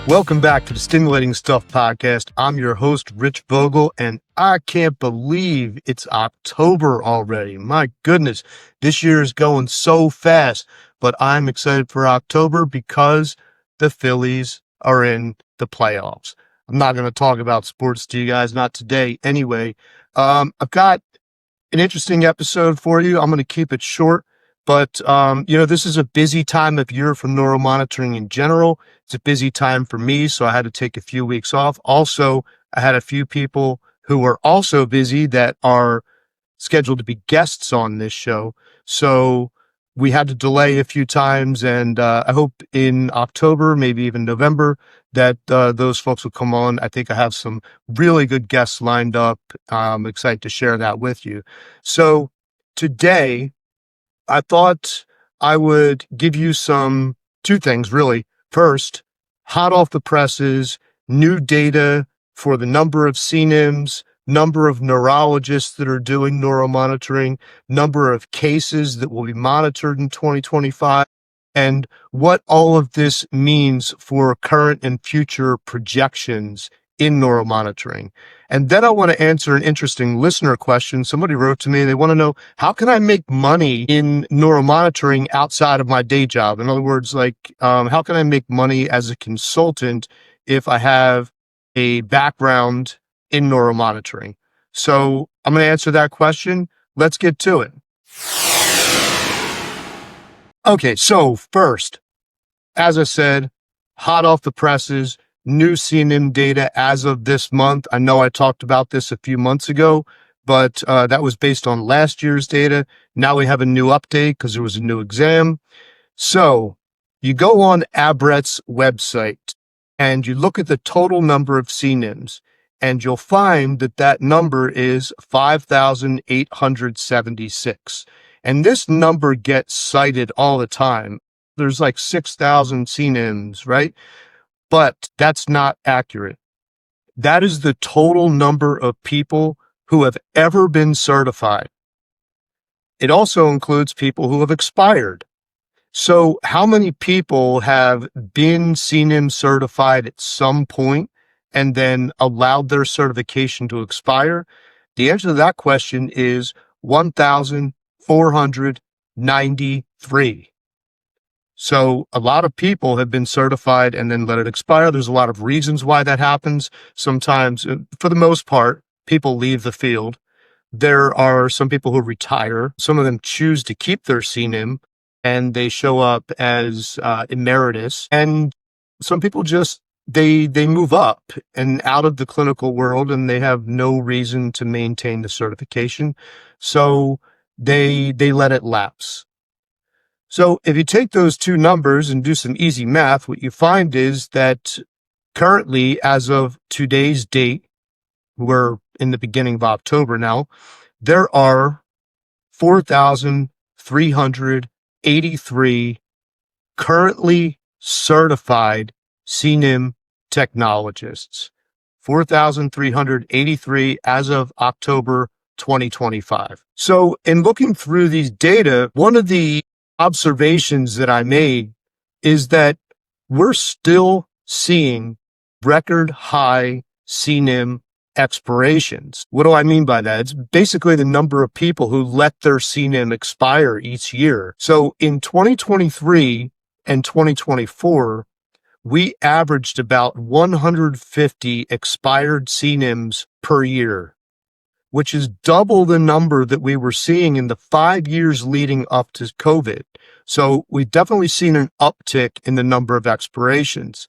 Welcome back to the Stimulating Stuff Podcast. I'm your host, Rich Vogel, and I can't believe it's October already. My goodness, this year is going so fast, but I'm excited for October because the Phillies are in the playoffs. I'm not going to talk about sports to you guys, not today anyway. I've got an interesting episode for you. I'm going to keep it short. But, this is a busy time of year for neuromonitoring in general. It's a busy time for me, so I had to take a few weeks off. Also, I had a few people who are also busy that are scheduled to be guests on this show. So we had to delay a few times, and I hope in October, maybe even November, that those folks will come on. I think I have some really good guests lined up. I'm excited to share that with you. So today, I thought I would give you two things really. First, hot off the presses, new data for the number of CNIMs, number of neurologists that are doing neuromonitoring, number of cases that will be monitored in 2025, and what all of this means for current and future projections in neuromonitoring. And then I want to answer an interesting listener question. Somebody wrote to me, they want to know, how can I make money in neuromonitoring outside of my day job? In other words, how can I make money as a consultant if I have a background in neuromonitoring? So I'm going to answer that question. Let's get to it. Okay, so first, as I said, hot off the presses, new CNM data as of this month. I know I talked about this a few months ago, but that was based on last year's data. Now we have a new update because there was a new exam. So you go on ABRET's website and you look at the total number of CNIMs, and you'll find that that number is 5,876. And this number gets cited all the time. There's like 6,000 CNIMs, right? But that's not accurate. That is the total number of people who have ever been certified. It also includes people who have expired. So how many people have been CNIM certified at some point and then allowed their certification to expire? The answer to that question is 1,493. So a lot of people have been certified and then let it expire. There's a lot of reasons why that happens. Sometimes, for the most part, people leave the field. There are some people who retire. Some of them choose to keep their CNIM and they show up as emeritus. And some people just, they move up and out of the clinical world and they have no reason to maintain the certification. So they let it lapse. So if you take those two numbers and do some easy math, what you find is that currently, as of today's date, we're in the beginning of October now, there are 4,383 currently certified CNIM technologists. 4,383 as of October 2025. So in looking through these data, one of the observations that I made is that we're still seeing record high CNIM expirations. What do I mean by that? It's basically the number of people who let their CNIM expire each year. So in 2023 and 2024, we averaged about 150 expired CNIMs per year, which is double the number that we were seeing in the 5 years leading up to COVID. So we've definitely seen an uptick in the number of expirations.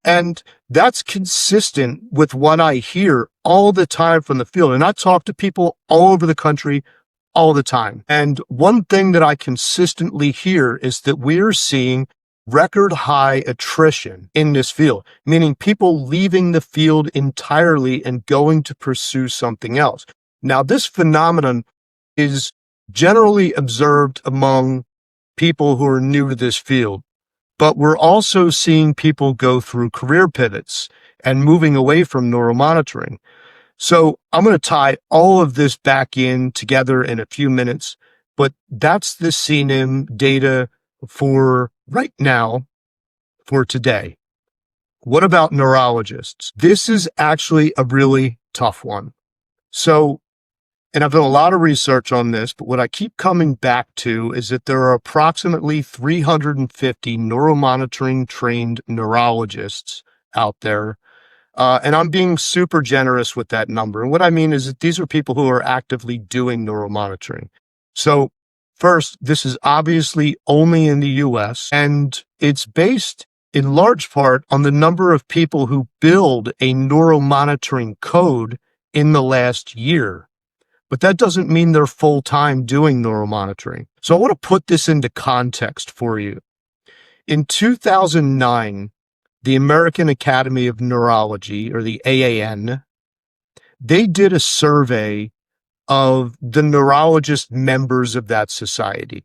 And that's consistent with what I hear all the time from the field. And I talk to people all over the country all the time. And one thing that I consistently hear is that we're seeing record high attrition in this field, meaning people leaving the field entirely and going to pursue something else. Now, this phenomenon is generally observed among people who are new to this field, but we're also seeing people go through career pivots and moving away from neuromonitoring. So I'm going to tie all of this back in together in a few minutes, but that's the CNIM data for right now, for today. What about neurologists? This is actually a really tough one. So, and I've done a lot of research on this, but what I keep coming back to is that there are approximately 350 neuromonitoring trained neurologists out there. And I'm being super generous with that number. And what I mean is that these are people who are actively doing neuromonitoring. So first, this is obviously only in the US, and it's based in large part on the number of people who build a neuromonitoring code in the last year. But that doesn't mean they're full-time doing neuromonitoring. So I want to put this into context for you. In 2009, the American Academy of Neurology, or the AAN, they did a survey of the neurologist members of that society.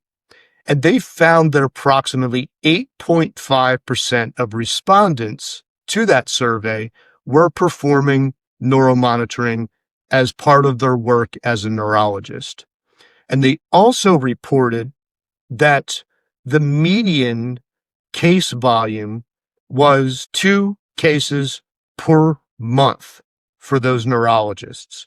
And they found that approximately 8.5% of respondents to that survey were performing neuromonitoring as part of their work as a neurologist. And they also reported that the median case volume was 2 cases per month for those neurologists.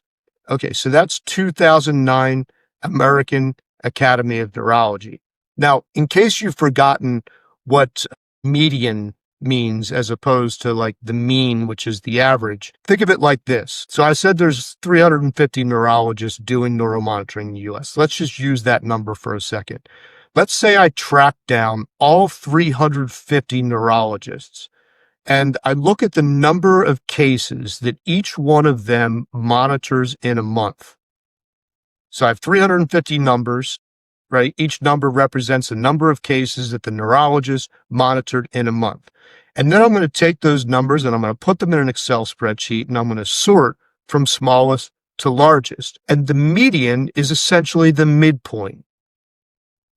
Okay, so that's 2009 American Academy of Neurology. Now, in case you've forgotten what median means as opposed to like the mean, which is the average, think of it like this. So I said there's 350 neurologists doing neuromonitoring in the US. Let's just use that number for a second. Let's say I track down all 350 neurologists and I look at the number of cases that each one of them monitors in a month. So I have 350 numbers, right? Each number represents a number of cases that the neurologist monitored in a month. And then I'm going to take those numbers and I'm going to put them in an Excel spreadsheet and I'm going to sort from smallest to largest. And the median is essentially the midpoint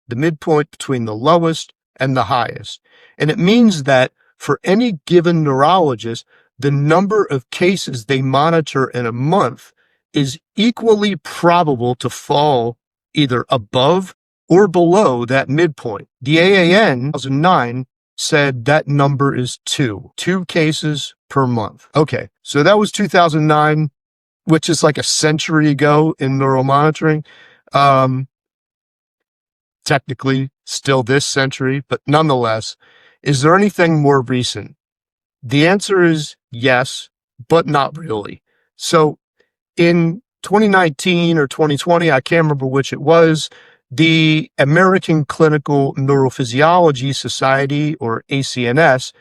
between the lowest and the highest. And it means that for any given neurologist, the number of cases they monitor in a month is equally probable to fall either above or below that midpoint. The AAN 2009 said that number is 2 cases per month. Okay, so that was 2009, which is like a century ago in neuromonitoring. Technically still this century, but nonetheless, is there anything more recent? The answer is yes, but not really. So in 2019 or 2020, I can't remember which it was, the American Clinical Neurophysiology Society, or ACNS,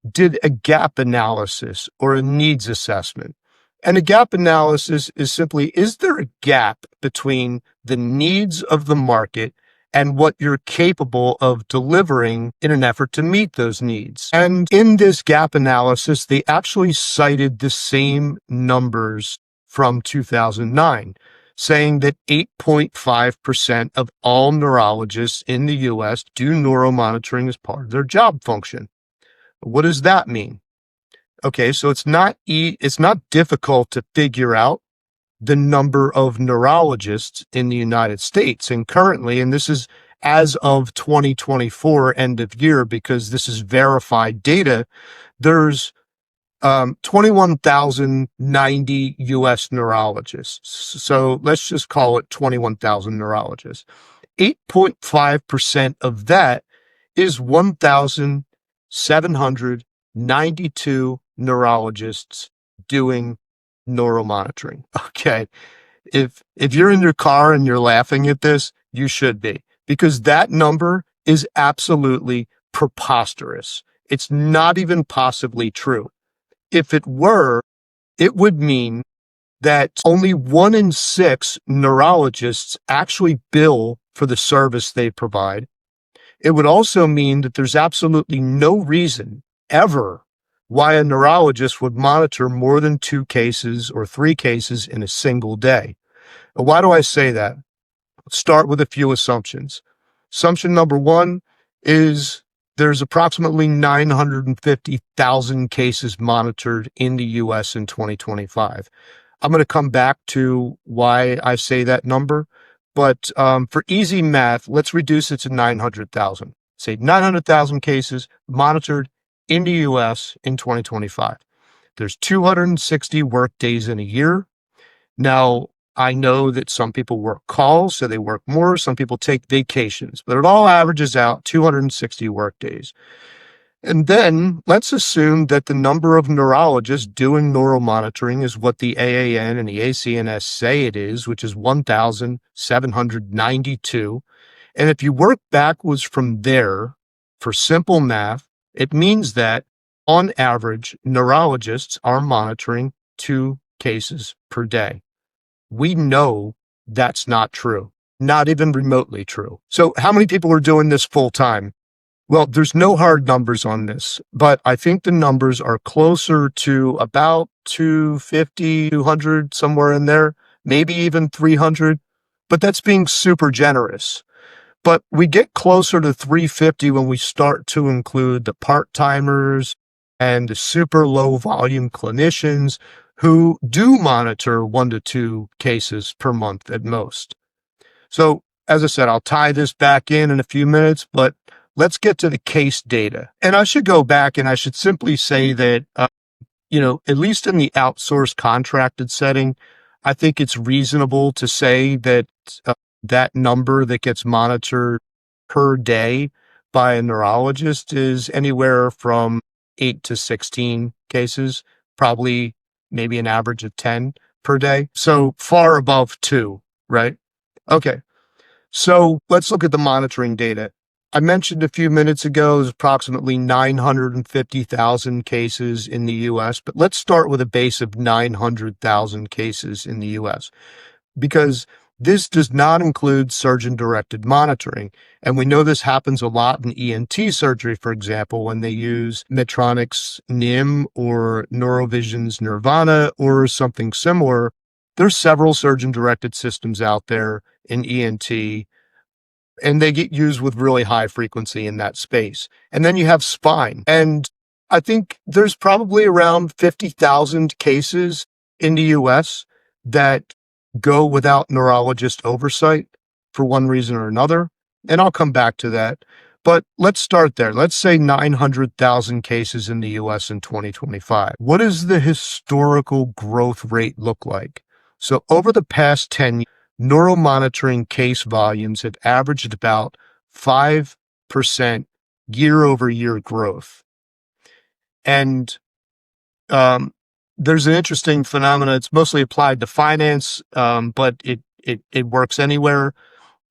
did a gap analysis or a needs assessment. And a gap analysis is simply, is there a gap between the needs of the market and what you're capable of delivering in an effort to meet those needs? And in this gap analysis, they actually cited the same numbers from 2009, saying that 8.5% of all neurologists in the US do neuromonitoring as part of their job function. What does that mean? Okay, so it's not difficult to figure out the number of neurologists in the United States. And currently, and this is as of 2024 end of year, because this is verified data, there's 21,090 US neurologists. So let's just call it 21,000 neurologists. 8.5% of that is 1,792 neurologists doing neuromonitoring. Okay. If you're in your car and you're laughing at this, you should be, because that number is absolutely preposterous. It's not even possibly true. If it were, it would mean that only 1 in 6 neurologists actually bill for the service they provide. It would also mean that there's absolutely no reason ever why a neurologist would monitor more than 2 cases or 3 cases in a single day. Why do I say that? Let's start with a few assumptions. Assumption number 1 is there's approximately 950,000 cases monitored in the US in 2025. I'm going to come back to why I say that number, but for easy math, let's reduce it to 900,000. Say 900,000 cases monitored in the US in 2025. There's 260 work days in a year. Now, I know that some people work calls, so they work more. Some people take vacations, but it all averages out 260 work days. And then let's assume that the number of neurologists doing neuromonitoring is what the AAN and the ACNS say it is, which is 1,792. And if you work backwards from there for simple math, it means that on average, neurologists are monitoring 2 cases per day. We know that's not true, not even remotely true. So how many people are doing this full time? Well, there's no hard numbers on this, but I think the numbers are closer to about 250, 200, somewhere in there, maybe even 300, but that's being super generous. But we get closer to 350 when we start to include the part-timers and the super low volume clinicians who do monitor 1 to 2 cases per month at most. So, as I said, I'll tie this back in a few minutes, but let's get to the case data. And I should go back and I should simply say that, at least in the outsourced contracted setting, I think it's reasonable to say that that number that gets monitored per day by a neurologist is anywhere from 8 to 16 cases, probably maybe an average of 10 per day. So far above 2, right? Okay. So let's look at the monitoring data. I mentioned a few minutes ago, there's approximately 950,000 cases in the US, but let's start with a base of 900,000 cases in the US, because this does not include surgeon-directed monitoring. And we know this happens a lot in ENT surgery, for example, when they use Medtronic's NIM or Neurovision's Nirvana or something similar. There's several surgeon-directed systems out there in ENT, and they get used with really high frequency in that space. And then you have spine. And I think there's probably around 50,000 cases in the US that go without neurologist oversight for one reason or another. And I'll come back to that. But let's start there. Let's say 900,000 cases in the US in 2025. What does the historical growth rate look like? So over the past 10 years, neuromonitoring case volumes have averaged about 5% year-over-year growth. And there's an interesting phenomenon. It's mostly applied to finance, but it works anywhere.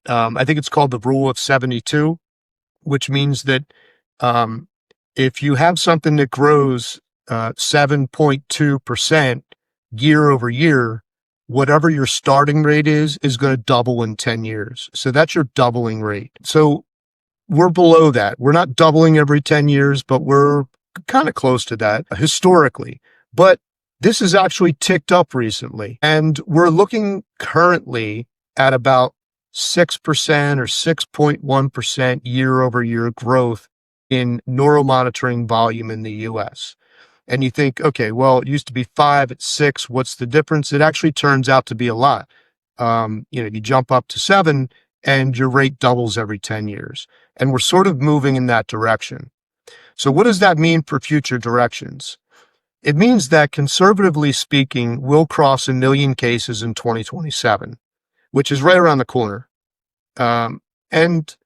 I think it's called the rule of 72, which means that if you have something that grows 7.2% year over year, whatever your starting rate is going to double in 10 years. So that's your doubling rate. So we're below that. We're not doubling every 10 years, but we're kind of close to that historically. But this has actually ticked up recently. And we're looking currently at about 6% or 6.1% year over year growth in neuromonitoring volume in the US. And you think, okay, well, it used to be 5, it's 6. What's the difference? It actually turns out to be a lot. You jump up to 7 and your rate doubles every 10 years. And we're sort of moving in that direction. So what does that mean for future directions? It means that conservatively speaking, we'll cross 1 million cases in 2027, which is right around the corner. And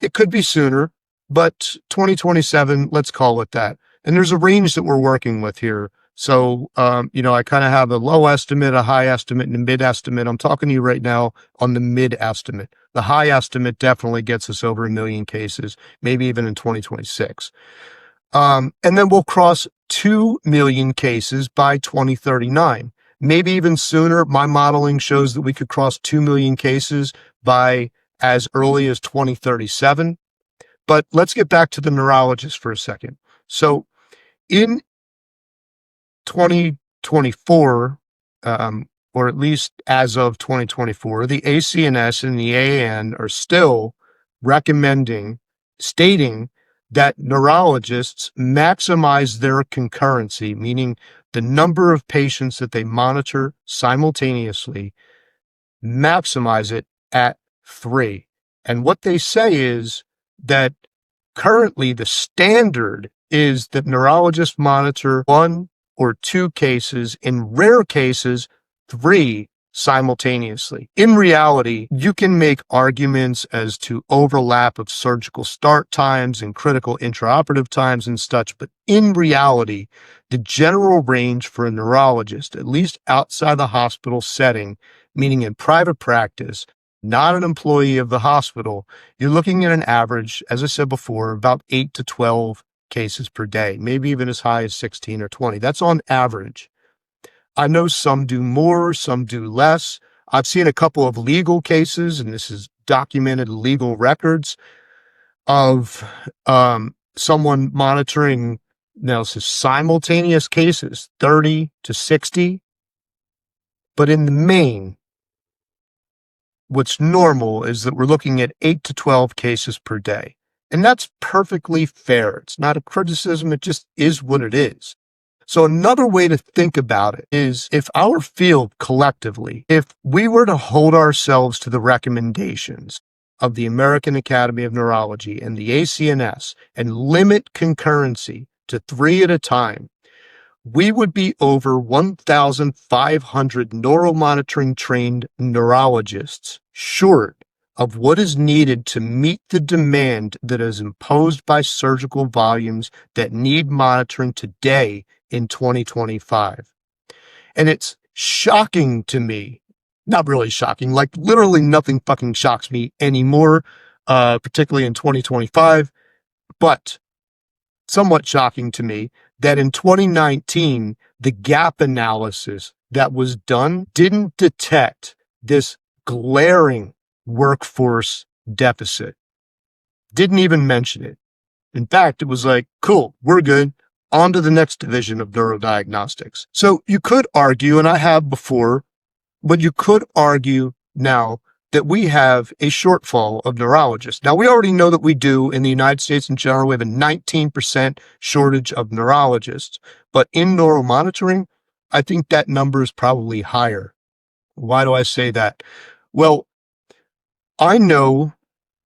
it could be sooner, but 2027, let's call it that. And there's a range that we're working with here. So, I kind of have a low estimate, a high estimate, and a mid estimate. I'm talking to you right now on the mid estimate. The high estimate definitely gets us over 1 million cases, maybe even in 2026. And then we'll cross 2 million cases by 2039. Maybe even sooner. My modeling shows that we could cross 2 million cases by as early as 2037. But let's get back to the neurologist for a second. So in 2024, or at least as of 2024, the ACNS and the AAN are still stating that neurologists maximize their concurrency, meaning the number of patients that they monitor simultaneously, maximize it at 3. And what they say is that currently the standard is that neurologists monitor 1 or 2 cases, in rare cases, 3 simultaneously. In reality, you can make arguments as to overlap of surgical start times and critical intraoperative times and such, but in reality, the general range for a neurologist, at least outside the hospital setting, meaning in private practice, not an employee of the hospital, you're looking at an average, as I said before, about 8 to 12 cases per day, maybe even as high as 16 or 20. That's on average. I know some do more, some do less. I've seen a couple of legal cases, and this is documented legal records of someone monitoring, simultaneous cases, 30 to 60. But in the main, what's normal is that we're looking at 8 to 12 cases per day. And that's perfectly fair. It's not a criticism. It just is what it is. So another way to think about it is if our field collectively, if we were to hold ourselves to the recommendations of the American Academy of Neurology and the ACNS and limit concurrency to 3 at a time, we would be over 1,500 neuromonitoring trained neurologists short of what is needed to meet the demand that is imposed by surgical volumes that need monitoring today in 2025. And it's shocking to me, not really shocking, like literally nothing fucking shocks me anymore, particularly in 2025, but somewhat shocking to me that in 2019, the gap analysis that was done didn't detect this glaring workforce deficit. Didn't even mention it. In fact, it was like, cool, we're good. On to the next division of neurodiagnostics. So you could argue, and I have before, but you could argue now that we have a shortfall of neurologists. Now, we already know that we do in the United States in general. We have a 19% shortage of neurologists. But in neuromonitoring, I think that number is probably higher. Why do I say that? Well, I know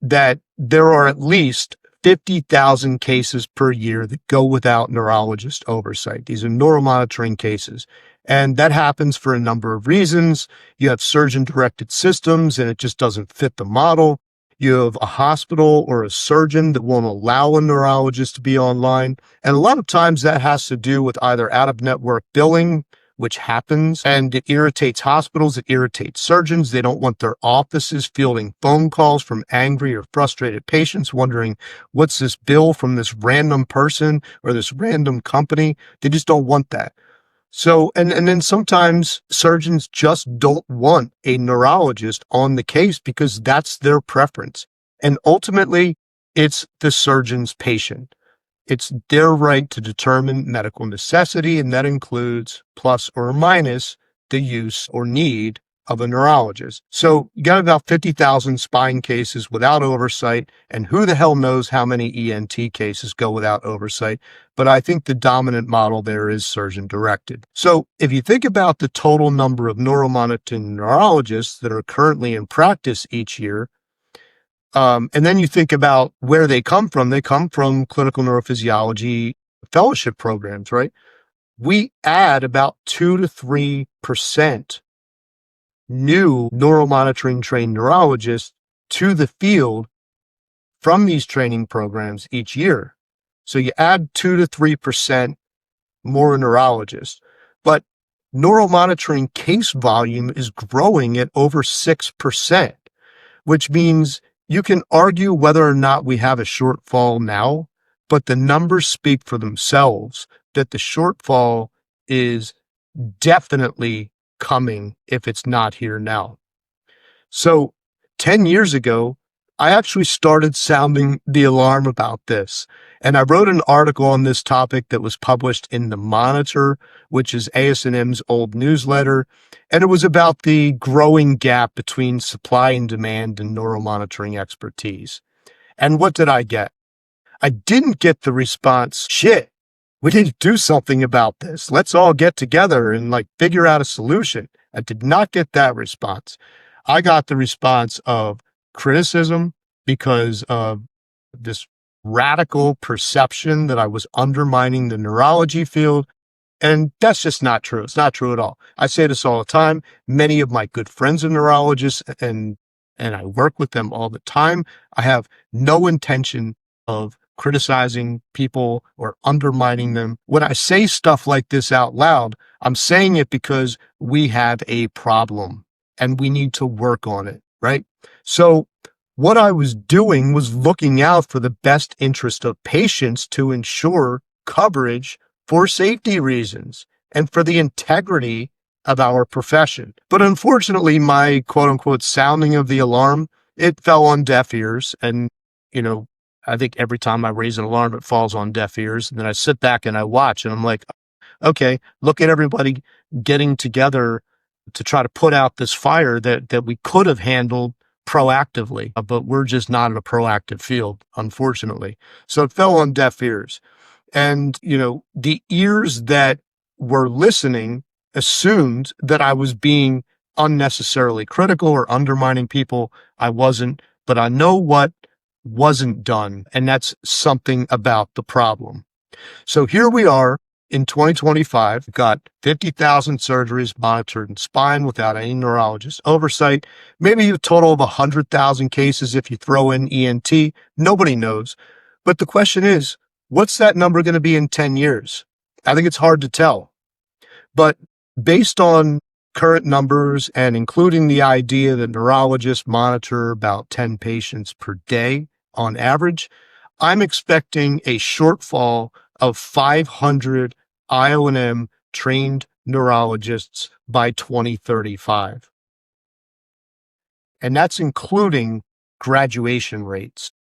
that there are at least 50,000 cases per year that go without neurologist oversight. These are neuromonitoring cases. And that happens for a number of reasons. You have surgeon-directed systems, and it just doesn't fit the model. You have a hospital or a surgeon that won't allow a neurologist to be online. And a lot of times that has to do with either out-of-network billing, which happens, and it irritates hospitals, it irritates surgeons. They don't want their offices fielding phone calls from angry or frustrated patients wondering, what's this bill from this random person or this random company? They just don't want that. So, and then sometimes surgeons just don't want a neurologist on the case because that's their preference. And ultimately, it's the surgeon's patient. It's their right to determine medical necessity, and that includes plus or minus the use or need of a neurologist. So you got about 50,000 spine cases without oversight, and who the hell knows how many ENT cases go without oversight. But I think the dominant model there is surgeon-directed. So if you think about the total number of neuromonitoring neurologists that are currently in practice each year, and then you think about where they come from clinical neurophysiology fellowship programs, right? We add about 2 to 3% new neuromonitoring trained neurologists to the field from these training programs each year. So you add 2 to 3% more neurologists, but neuromonitoring case volume is growing at over 6%, which means you can argue whether or not we have a shortfall now, but the numbers speak for themselves that the shortfall is definitely coming if it's not here now. So 10 years ago, I actually started sounding the alarm about this. And I wrote an article on this topic that was published in The Monitor, which is ASNM's old newsletter. And it was about the growing gap between supply and demand in neuromonitoring expertise. And what did I get? I didn't get the response, shit, we need to do something about this. Let's all get together and figure out a solution. I did not get that response. I got the response of criticism because of this radical perception that I was undermining the neurology field. And that's just not true. It's not true at all. I say this all the time. Many of my good friends are neurologists and I work with them all the time. I have no intention of criticizing people or undermining them. When I say stuff like this out loud, I'm saying it because we have a problem and we need to work on it, right? So what I was doing was looking out for the best interest of patients to ensure coverage for safety reasons and for the integrity of our profession. But unfortunately, my quote unquote sounding of the alarm, it fell on deaf ears. And, you know, I think every time I raise an alarm, it falls on deaf ears. And then I sit back and I watch and I'm like, okay, look at everybody getting together to try to put out this fire that we could have handled proactively, but we're just not in a proactive field, unfortunately. So it fell on deaf ears. And, the ears that were listening assumed that I was being unnecessarily critical or undermining people. I wasn't, but I know what wasn't done. And that's something about the problem. So here we are in 2025, we've got 50,000 surgeries monitored in spine without any neurologist oversight. Maybe a total of 100,000 cases if you throw in ENT. Nobody knows. But the question is, what's that number going to be in 10 years? I think it's hard to tell. But based on current numbers and including the idea that neurologists monitor about 10 patients per day on average, I'm expecting a shortfall of 500 IONM trained neurologists by 2035. And that's including graduation rates.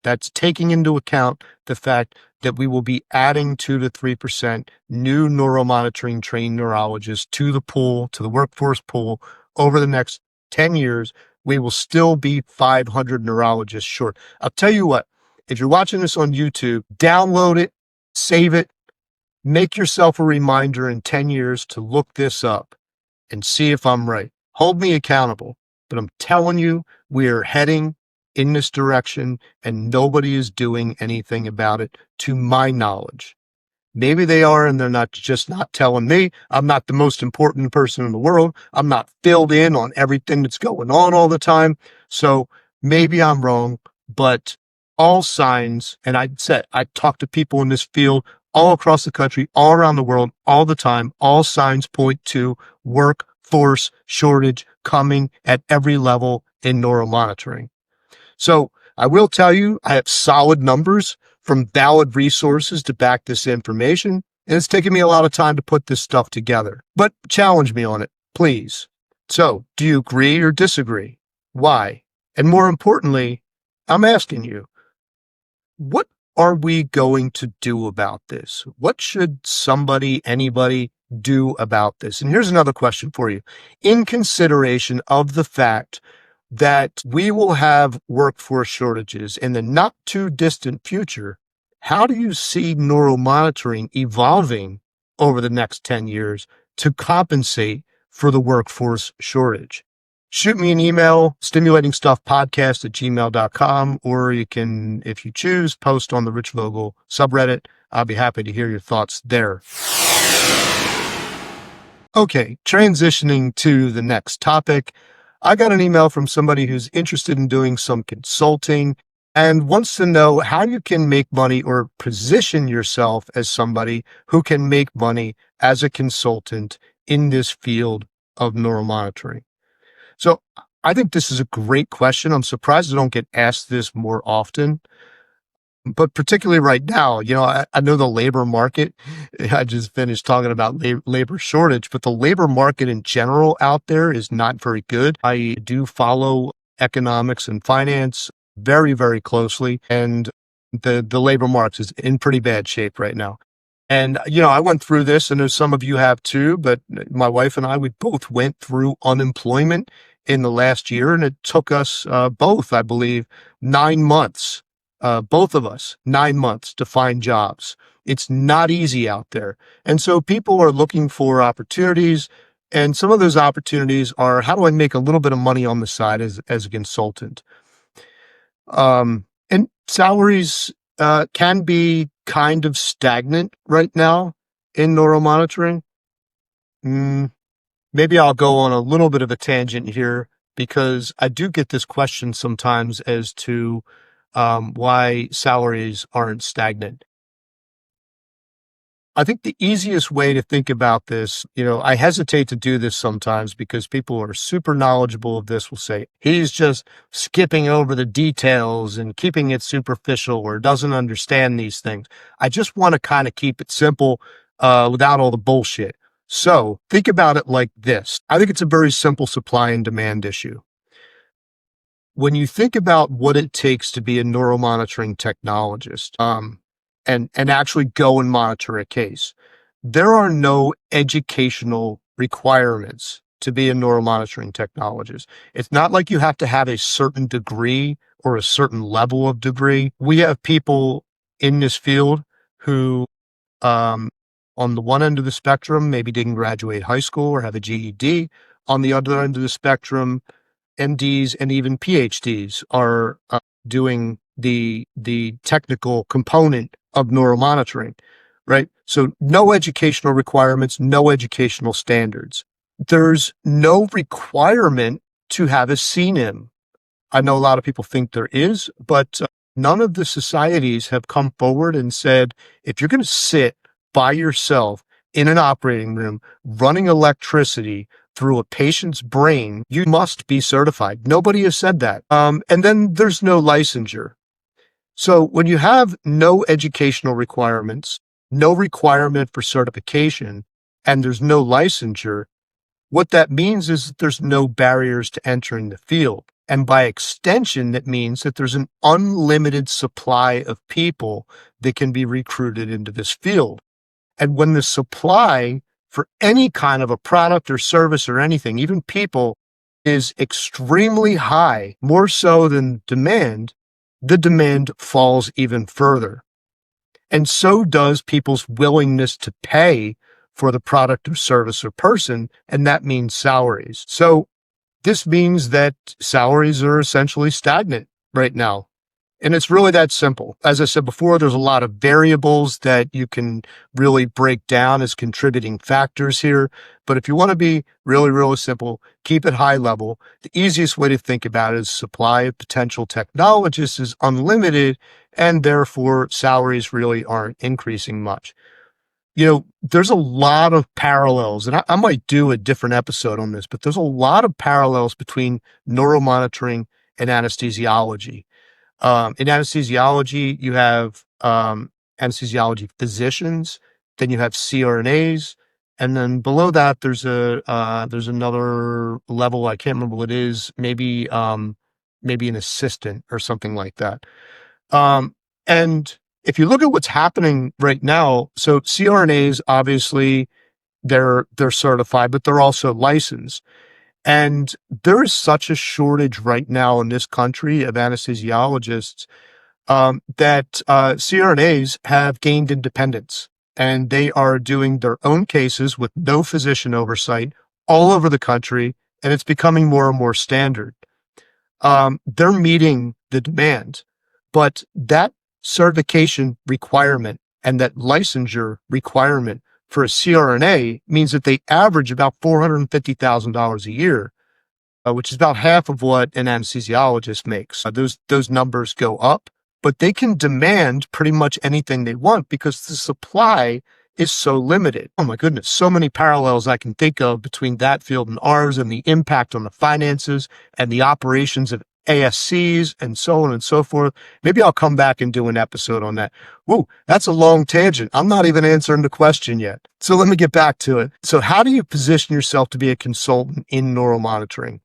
That's taking into account the fact that we will be adding 2 to 3% new neuromonitoring trained neurologists to the pool, to the workforce pool over the next 10 years. We will still be 500 neurologists short. I'll tell you what, if you're watching this on YouTube, download it, save it, make yourself a reminder in 10 years to look this up and see if I'm right. Hold me accountable. But I'm telling you, we are heading in this direction and nobody is doing anything about it to my knowledge. Maybe they are and they're not telling me. I'm not the most important person in the world. I'm not filled in on everything that's going on all the time. So maybe I'm wrong, but all signs, and I talk to people in this field all across the country, all around the world, all the time. All signs point to workforce shortage coming at every level in neuromonitoring. So I will tell you, I have solid numbers from valid resources to back this information, and it's taken me a lot of time to put this stuff together. But challenge me on it, please. So, do you agree or disagree? Why? And more importantly, I'm asking you, what are we going to do about this? What should anybody do about this? And here's another question for you. In consideration of the fact that we will have workforce shortages in the not too distant future, how do you see neuromonitoring evolving over the next 10 years to compensate for the workforce shortage? Shoot me an email, stimulatingstuffpodcast@gmail.com, or you can, if you choose, post on the Rich Vogel subreddit. I'll be happy to hear your thoughts there. Okay, transitioning to the next topic. I got an email from somebody who's interested in doing some consulting and wants to know how you can make money or position yourself as somebody who can make money as a consultant in this field of neuromonitoring. So I think this is a great question. I'm surprised I don't get asked this more often. But particularly right now, I know the labor market, I just finished talking about labor shortage, but the labor market in general out there is not very good. I do follow economics and finance very, very closely, and the labor market is in pretty bad shape right now. And, I went through this, and some of you have too, but my wife and I, we both went through unemployment in the last year, and it took us both, I believe, 9 months. Both of us, 9 months to find jobs. It's not easy out there. And so people are looking for opportunities. And some of those opportunities are, how do I make a little bit of money on the side as a consultant? And salaries can be kind of stagnant right now in neuromonitoring. Mm, Maybe I'll go on a little bit of a tangent here because I do get this question sometimes as to why salaries aren't stagnant. I think the easiest way to think about this, I hesitate to do this sometimes because people who are super knowledgeable of this will say, he's just skipping over the details and keeping it superficial or doesn't understand these things. I just want to kind of keep it simple without all the bullshit. So think about it like this. I think it's a very simple supply and demand issue. When you think about what it takes to be a neuromonitoring technologist, and actually go and monitor a case, there are no educational requirements to be a neuromonitoring technologist. It's not like you have to have a certain degree or a certain level of degree. We have people in this field who, um, on the one end of the spectrum, maybe didn't graduate high school or have a GED. On the other end of the spectrum, MDs and even PhDs are doing the technical component of neuromonitoring, right? So no educational requirements, no educational standards. There's no requirement to have a CNIM. I know a lot of people think there is, but none of the societies have come forward and said, if you're going to sit by yourself in an operating room running electricity through a patient's brain, you must be certified. Nobody has said that. And then there's no licensure. So when you have no educational requirements, no requirement for certification, and there's no licensure, what that means is that there's no barriers to entering the field. And by extension, that means that there's an unlimited supply of people that can be recruited into this field. And when the supply for any kind of a product or service or anything, even people, is extremely high, more so than demand, the demand falls even further. And so does people's willingness to pay for the product or service or person, and that means salaries. So this means that salaries are essentially stagnant right now. And it's really that simple. As I said before, there's a lot of variables that you can really break down as contributing factors here. But if you want to be really, really simple, keep it high level. The easiest way to think about it is supply of potential technologists is unlimited, and therefore salaries really aren't increasing much. There's a lot of parallels, and I might do a different episode on this, but there's a lot of parallels between neuromonitoring and anesthesiology. In anesthesiology, you have anesthesiology physicians, then you have CRNAs, and then below that, there's another level. I can't remember what it is. Maybe an assistant or something like that. And if you look at what's happening right now, so CRNAs obviously they're certified, but they're also licensed. And there is such a shortage right now in this country of anesthesiologists that CRNAs have gained independence and they are doing their own cases with no physician oversight all over the country. And it's becoming more and more standard. They're meeting the demand, but that certification requirement and that licensure requirement for a CRNA means that they average about $450,000 a year, which is about half of what an anesthesiologist makes. Those numbers go up, but they can demand pretty much anything they want because the supply is so limited. Oh my goodness, so many parallels I can think of between that field and ours and the impact on the finances and the operations of ASCs and so on and so forth. Maybe I'll come back and do an episode on that. Whoa, that's a long tangent. I'm not even answering the question yet. So let me get back to it. So how do you position yourself to be a consultant in neuromonitoring?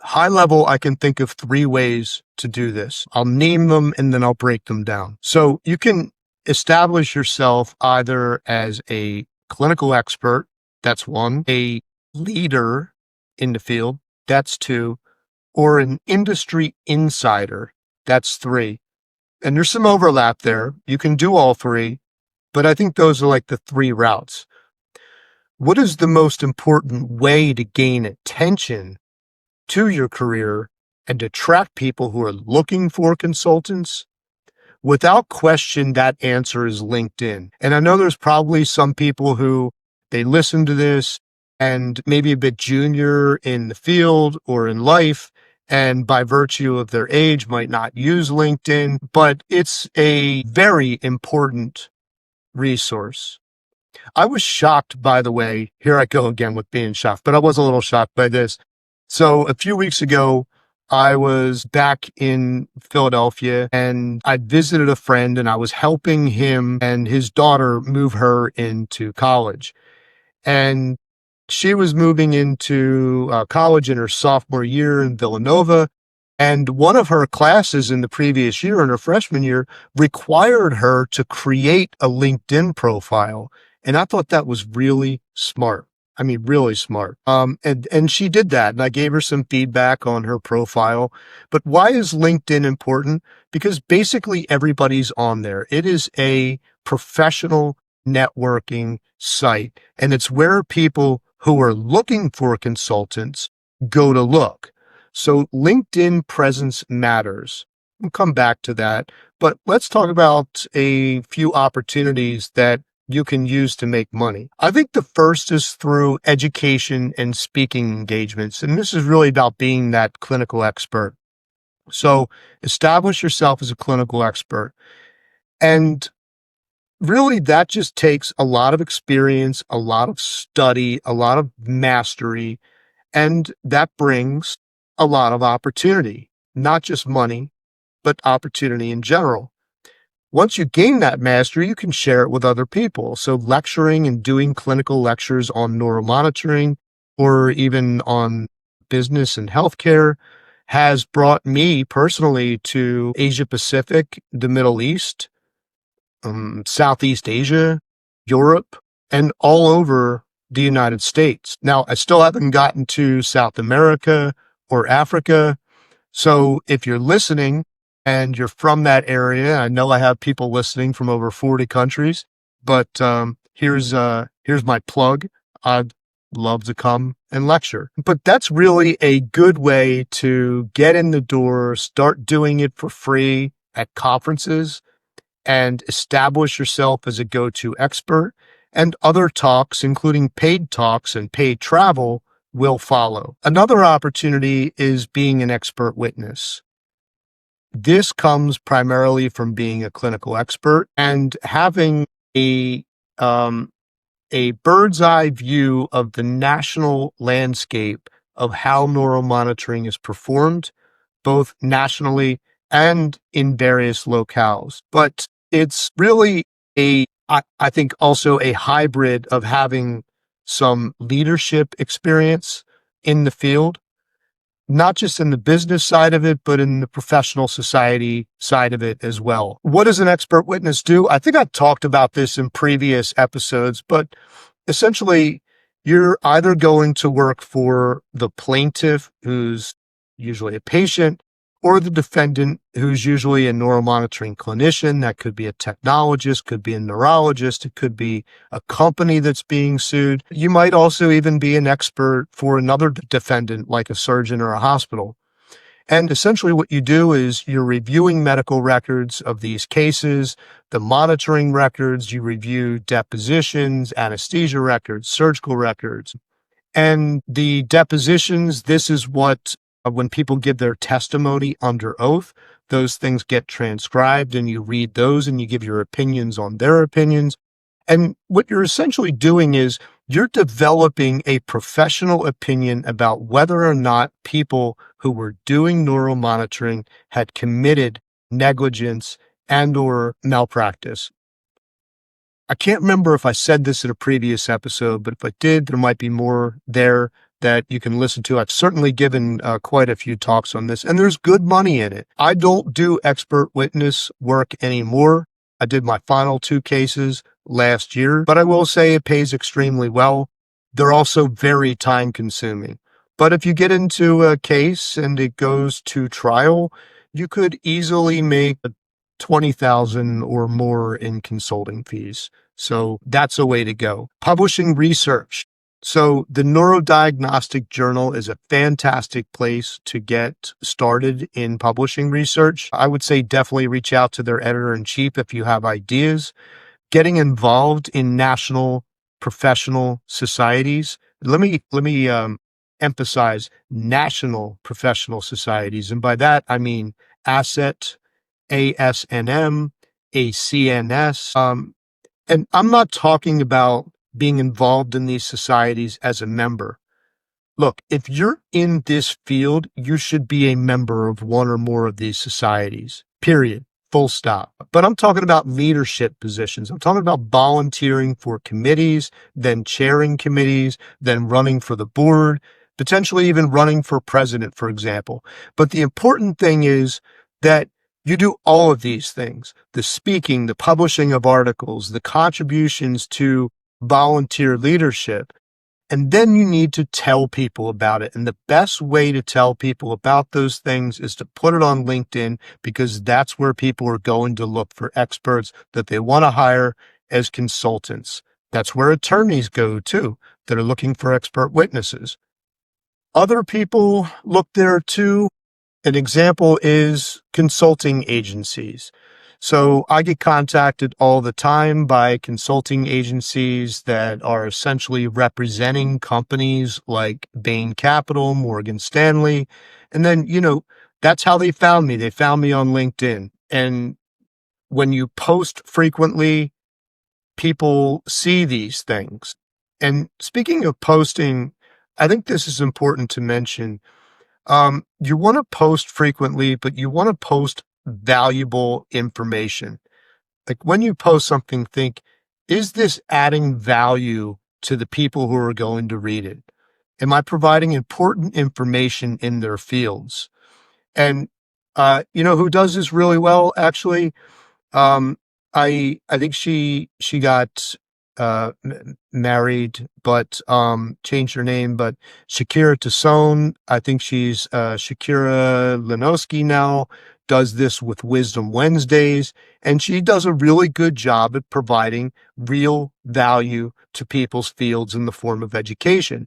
High level, I can think of 3 ways to do this. I'll name them and then I'll break them down. So you can establish yourself either as a clinical expert, that's 1, a leader in the field, that's 2, or an industry insider, that's 3. And there's some overlap there. You can do all 3, but I think those are like the 3 routes. What is the most important way to gain attention to your career and attract people who are looking for consultants? Without question, that answer is LinkedIn. And I know there's probably some people who they listen to this and maybe a bit junior in the field or in life, and by virtue of their age might not use LinkedIn, but it's a very important resource. I was shocked, by the way. Here I go again with being shocked, but I was a little shocked by this. So a few weeks ago, I was back in Philadelphia and I visited a friend and I was helping him and his daughter move her into college. And she was moving into college in her sophomore year in Villanova. And one of her classes in the previous year, in her freshman year, required her to create a LinkedIn profile. And I thought that was really smart. I mean, really smart. And she did that. And I gave her some feedback on her profile. But why is LinkedIn important? Because basically everybody's on there. It is a professional networking site, and it's where people who are looking for consultants go to look. So LinkedIn presence matters. We'll come back to that, but let's talk about a few opportunities that you can use to make money. I think the first is through education and speaking engagements, and this is really about being that clinical expert. So establish yourself as a clinical expert, and really, that just takes a lot of experience, a lot of study, a lot of mastery, and that brings a lot of opportunity, not just money, but opportunity in general. Once you gain that mastery, you can share it with other people. So lecturing and doing clinical lectures on neuromonitoring or even on business and healthcare has brought me personally to Asia Pacific, the Middle East, Southeast Asia, Europe, and all over the United States. Now, I still haven't gotten to South America or Africa. So if you're listening and you're from that area, I know I have people listening from over 40 countries, but here's my plug. I'd love to come and lecture. But that's really a good way to get in the door, start doing it for free at conferences, and establish yourself as a go-to expert, and other talks, including paid talks and paid travel, will follow. Another opportunity is being an expert witness. This comes primarily from being a clinical expert and having a bird's eye view of the national landscape of how neuromonitoring is performed, both nationally and in various locales. But it's really I think also a hybrid of having some leadership experience in the field, not just in the business side of it, but in the professional society side of it as well. What does an expert witness do? I think I've talked about this in previous episodes, but essentially you're either going to work for the plaintiff, who's usually a patient, or the defendant, who's usually a neuromonitoring clinician. That could be a technologist, could be a neurologist, it could be a company that's being sued. You might also even be an expert for another defendant, like a surgeon or a hospital. And essentially what you do is you're reviewing medical records of these cases, the monitoring records, you review depositions, anesthesia records, surgical records. And the depositions, this is what, when people give their testimony under oath, those things get transcribed and you read those and you give your opinions on their opinions. And what you're essentially doing is you're developing a professional opinion about whether or not people who were doing neuromonitoring had committed negligence and or malpractice. I can't remember if I said this in a previous episode, but if I did, there might be more there that you can listen to. I've certainly given quite a few talks on this, and there's good money in it. I don't do expert witness work anymore. I did my final 2 cases last year, but I will say it pays extremely well. They're also very time consuming. But if you get into a case and it goes to trial, you could easily make 20,000 or more in consulting fees. So that's a way to go. Publishing research. So the Neurodiagnostic Journal is a fantastic place to get started in publishing research. I would say definitely reach out to their editor-in-chief if you have ideas. Getting involved in national professional societies. Let me emphasize national professional societies, and by that I mean ASSET, ASNM, ACNS. And I'm not talking about being involved in these societies as a member. Look, if you're in this field, you should be a member of one or more of these societies, period, full stop. But I'm talking about leadership positions. I'm talking about volunteering for committees, then chairing committees, then running for the board, potentially even running for president, for example. But the important thing is that you do all of these things, the speaking, the publishing of articles, the contributions to volunteer leadership. And then you need to tell people about it. And the best way to tell people about those things is to put it on LinkedIn, because that's where people are going to look for experts that they want to hire as consultants. That's where attorneys go too, that are looking for expert witnesses. Other people look there too. An example is consulting agencies. So I get contacted all the time by consulting agencies that are essentially representing companies like Bain Capital, Morgan Stanley. And then, that's how they found me. They found me on LinkedIn. And when you post frequently, people see these things. And speaking of posting, I think this is important to mention. You want to post frequently, but you want to post valuable information. Like when you post something, think, is this adding value to the people who are going to read it? Am I providing important information in their fields? And, who does this really well, actually? Um, I think she got married, but changed her name. But Shakira Tassone, I think she's Shakira Lenosky now, does this with Wisdom Wednesdays, and she does a really good job at providing real value to people's fields in the form of education.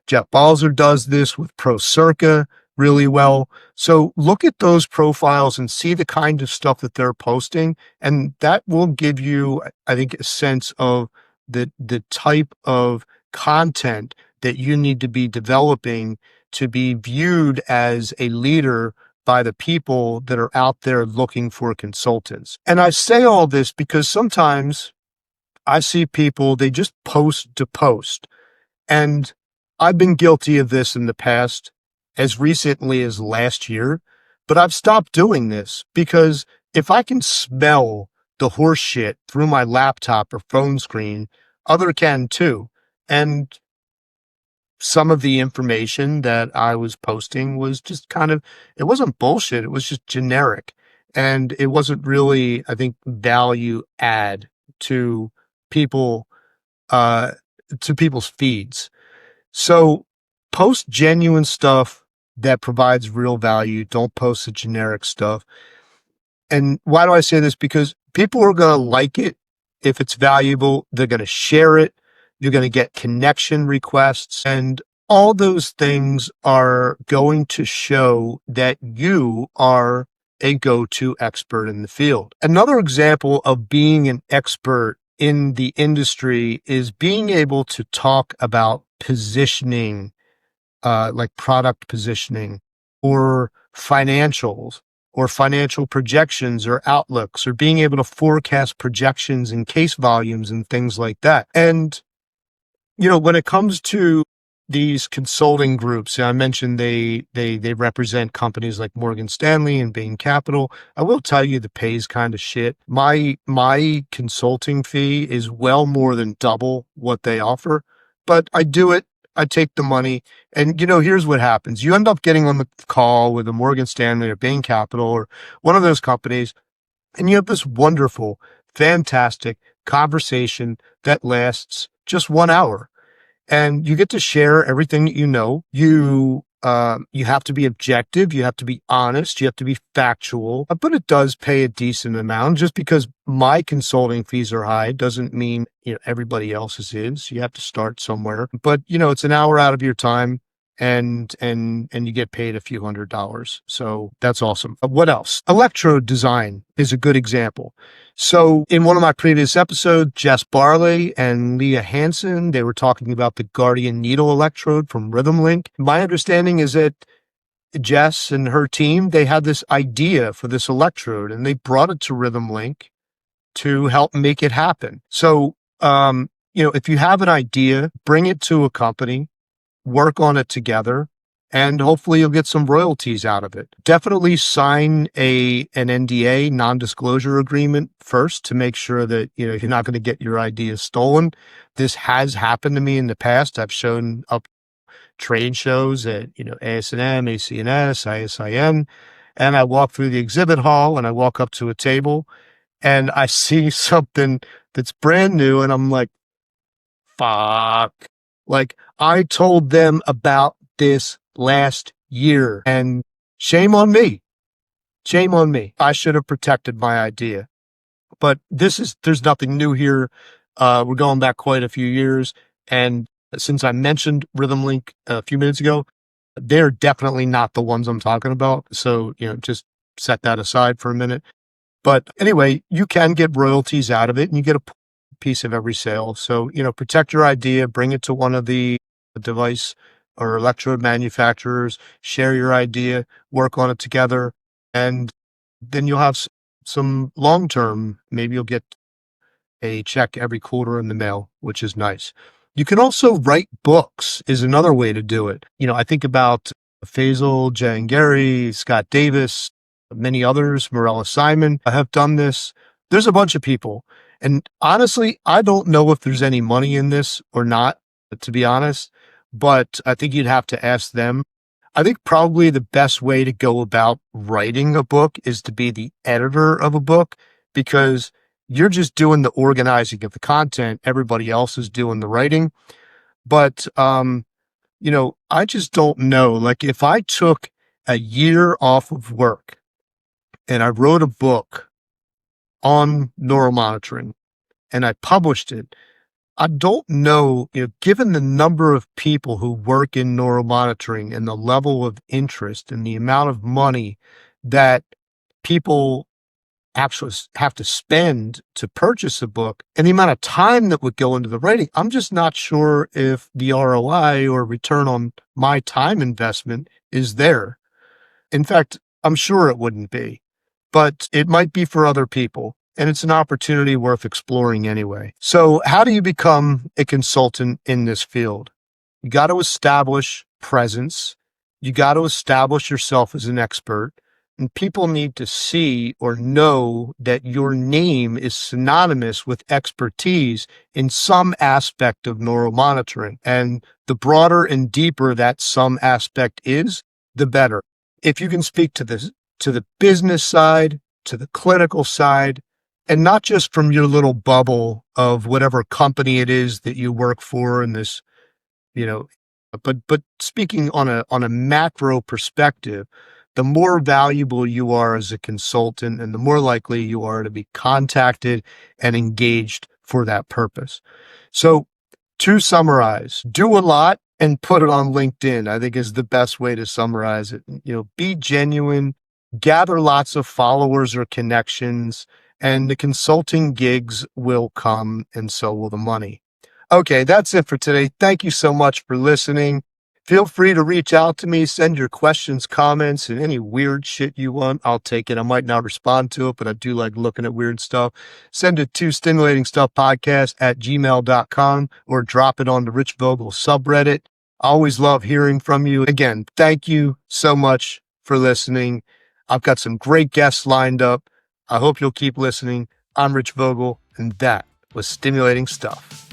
Jeff Balzer does this with Pro Circa really well. So look at those profiles and see the kind of stuff that they're posting, and that will give you, I think, a sense of the type of content that you need to be developing to be viewed as a leader by the people that are out there looking for consultants. And I say all this because sometimes I see people, they just post to post. And I've been guilty of this in the past, as recently as last year, but I've stopped doing this because if I can smell the horse shit through my laptop or phone screen, other can too. And some of the information that I was posting was just it wasn't bullshit. It was just generic. And it wasn't really, I think, value add to people, uh, to people's feeds. So post genuine stuff that provides real value. Don't post the generic stuff. And why do I say this? Because people are going to like it. If it's valuable, they're going to share it. You're going to get connection requests, and all those things are going to show that you are a go-to expert in the field. Another example of being an expert in the industry is being able to talk about positioning, like product positioning or financials or financial projections or outlooks, or being able to forecast projections and case volumes and things like that. And, when it comes to these consulting groups, I mentioned they represent companies like Morgan Stanley and Bain Capital. I will tell you the pay's kind of shit. My consulting fee is well more than double what they offer, but I do it. I take the money, and here's what happens. You end up getting on the call with a Morgan Stanley or Bain Capital or one of those companies, and you have this wonderful, fantastic conversation that lasts just 1 hour. And you get to share everything that you know. You You have to be objective. You have to be honest. You have to be factual, but it does pay a decent amount. Just because my consulting fees are high doesn't mean, everybody else's is. You have to start somewhere, but it's an hour out of your time and you get paid a few $100s. So that's awesome. What else? Electrode design is a good example. So in one of my previous episodes, Jess Barley and Leah Hansen, they were talking about the Guardian needle electrode from Rhythm Link. My understanding is that Jess and her team, they had this idea for this electrode and they brought it to Rhythm Link to help make it happen. So, if you have an idea, bring it to a company, work on it together, and hopefully you'll get some royalties out of it. Definitely sign an NDA, non-disclosure agreement first to make sure that, you're not going to get your ideas stolen. This has happened to me in the past. I've shown up trade shows at, ASNM, ACNS, ISIN, and I walk through the exhibit hall and I walk up to a table and I see something that's brand new and I'm like, fuck. Like, I told them about this last year and shame on me. Shame on me. I should have protected my idea. But there's nothing new here. We're going back quite a few years. And since I mentioned Rhythm Link a few minutes ago, they're definitely not the ones I'm talking about. So, just set that aside for a minute. But anyway, you can get royalties out of it and you get a piece of every sale. So, protect your idea, bring it to one of the device or electrode manufacturers, share your idea, work on it together, and then you'll have some long-term, maybe you'll get a check every quarter in the mail, which is nice. You can also write books is another way to do it. I think about Faisal Jahangiri, Scott Davis, many others, Morella Simon have done this. There's a bunch of people. And honestly, I don't know if there's any money in this or not, to be honest, but I think you'd have to ask them. I think probably the best way to go about writing a book is to be the editor of a book because you're just doing the organizing of the content. Everybody else is doing the writing. But, I just don't know. Like if I took a year off of work and I wrote a book on neuromonitoring and I published it, I don't know, given the number of people who work in neuromonitoring and the level of interest and the amount of money that people actually have to spend to purchase a book and the amount of time that would go into the writing, I'm just not sure if the ROI or return on my time investment is there. In fact, I'm sure it wouldn't be, but it might be for other people. And it's an opportunity worth exploring anyway. So how do you become a consultant in this field? You got to establish presence. You got to establish yourself as an expert. And people need to see or know that your name is synonymous with expertise in some aspect of neuromonitoring. And the broader and deeper that some aspect is, the better. If you can speak to the business side, to the clinical side, and not just from your little bubble of whatever company it is that you work for in this, but speaking on a macro perspective, the more valuable you are as a consultant and the more likely you are to be contacted and engaged for that purpose. So to summarize, do a lot and put it on LinkedIn, I think is the best way to summarize it. Be genuine, gather lots of followers or connections, and the consulting gigs will come and so will the money. Okay, that's it for today. Thank you so much for listening. Feel free to reach out to me, send your questions, comments, and any weird shit you want. I'll take it. I might not respond to it, but I do like looking at weird stuff. Send it to stimulatingstuffpodcast@gmail.com or drop it on the Rich Vogel subreddit. I always love hearing from you. Again, thank you so much for listening. I've got some great guests lined up. I hope you'll keep listening. I'm Rich Vogel, and that was Stimulating Stuff.